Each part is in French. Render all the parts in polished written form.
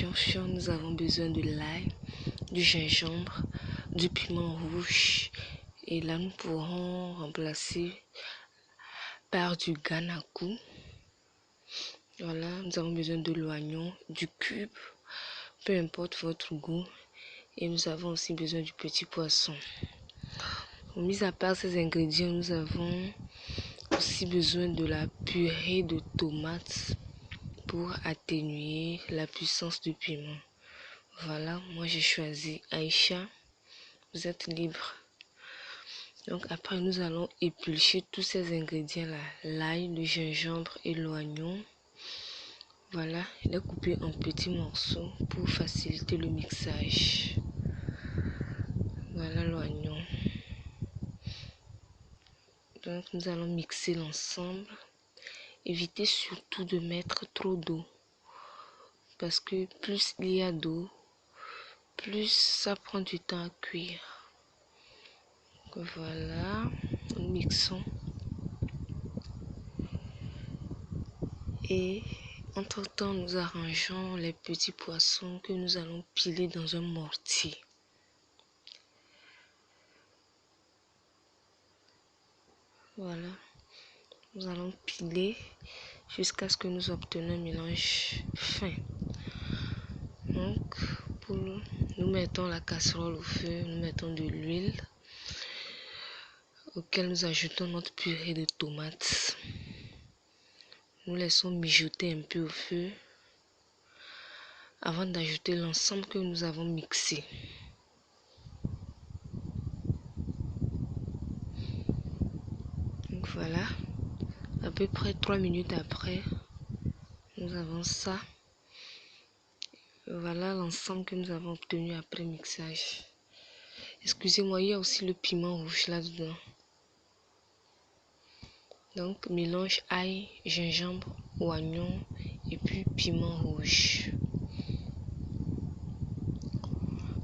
fion-fion, nous avons besoin de l'ail, du gingembre, du piment rouge. Et là, nous pourrons remplacer par du ganakou. Voilà, nous avons besoin de l'oignon, du cube, peu importe votre goût. Et nous avons aussi besoin du petit poisson. Mis à part ces ingrédients, nous avons aussi besoin de la purée de tomates pour atténuer la puissance du piment. Voilà, moi j'ai choisi Aïcha. Vous êtes libre. Donc après, nous allons éplucher tous ces ingrédients-là. L'ail, le gingembre et l'oignon. Voilà, il est coupé en petits morceaux pour faciliter le mixage. Voilà l'oignon. Donc nous allons mixer l'ensemble. Évitez surtout de mettre trop d'eau. Parce que plus il y a d'eau, plus ça prend du temps à cuire. Donc voilà, nous mixons. Et entre-temps, nous arrangeons les petits poissons que nous allons piler dans un mortier. Voilà, nous allons piler jusqu'à ce que nous obtenions un mélange fin. Donc, nous mettons la casserole au feu, nous mettons de l'huile auquel nous ajoutons notre purée de tomates. Nous laissons mijoter un peu au feu avant d'ajouter l'ensemble que nous avons mixé. Donc voilà, à peu près 3 minutes après, nous avons ça. Voilà l'ensemble que nous avons obtenu après mixage. Excusez-moi, il y a aussi le piment rouge là-dedans. Donc mélange ail, gingembre, oignon et puis piment rouge.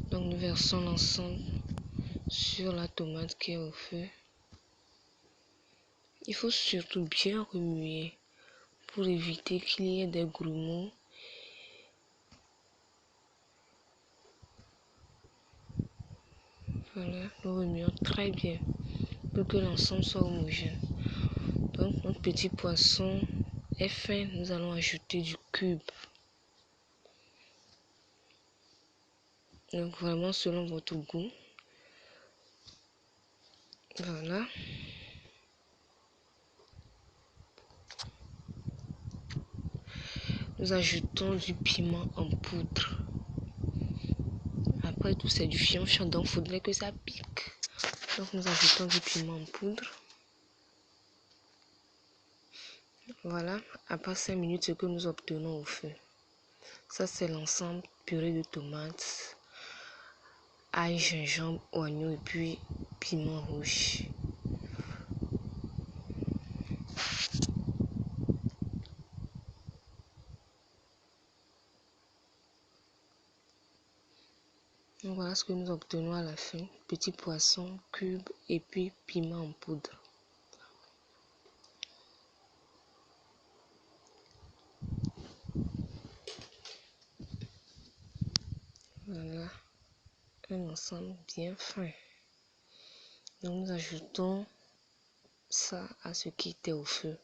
Donc nous versons l'ensemble sur la tomate qui est au feu. Il faut surtout bien remuer pour éviter qu'il y ait des grumeaux. Voilà, nous remuons très bien pour que l'ensemble soit homogène. Donc notre petit poisson est fin, nous allons ajouter du cube. Donc vraiment selon votre goût. Voilà. Nous ajoutons du piment en poudre. Après tout, c'est du fion-fion, donc il faudrait que ça pique. Donc nous ajoutons du piment en poudre. Voilà, après 5 minutes, ce que nous obtenons au feu. Ça, c'est l'ensemble purée de tomates, ail, gingembre, oignon et puis piment rouge. Donc voilà ce que nous obtenons à la fin. Petit poisson, cube et puis piment en poudre. Voilà, un ensemble bien fin. Donc nous ajoutons ça à ce qui était au feu.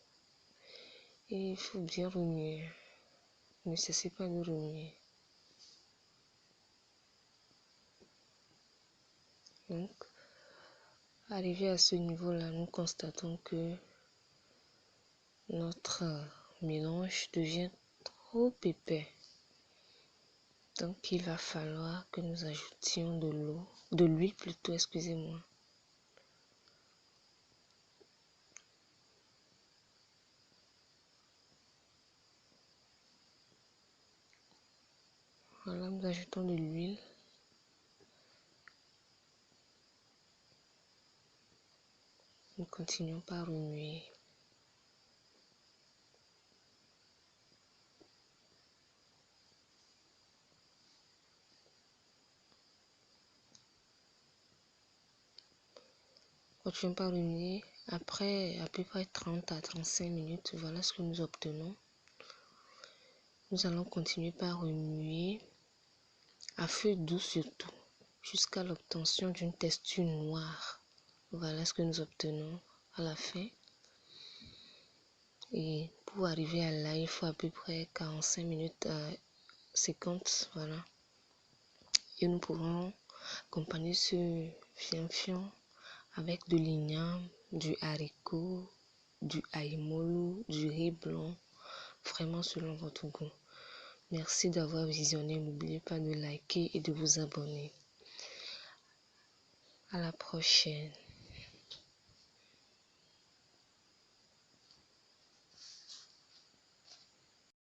Et il faut bien remuer. Ne cessez pas de remuer. Donc, arrivé à ce niveau-là, nous constatons que notre mélange devient trop épais. Donc, il va falloir que nous ajoutions de l'huile plutôt, excusez-moi. Voilà, nous ajoutons de l'huile. Nous continuons par remuer. Continuons par remuer. Après à peu près 30 à 35 minutes, voilà ce que nous obtenons. Nous allons continuer par remuer à feu doux surtout jusqu'à l'obtention d'une texture noire. Voilà ce que nous obtenons à la fin. Et pour arriver à là, il faut à peu près 45 minutes à 50. Voilà. Et nous pourrons accompagner ce fiam-fiam avec de l'igname, du haricot, du aïmolo, du riz blanc, vraiment selon votre goût. Merci d'avoir visionné. N'oubliez pas de liker et de vous abonner. À la prochaine.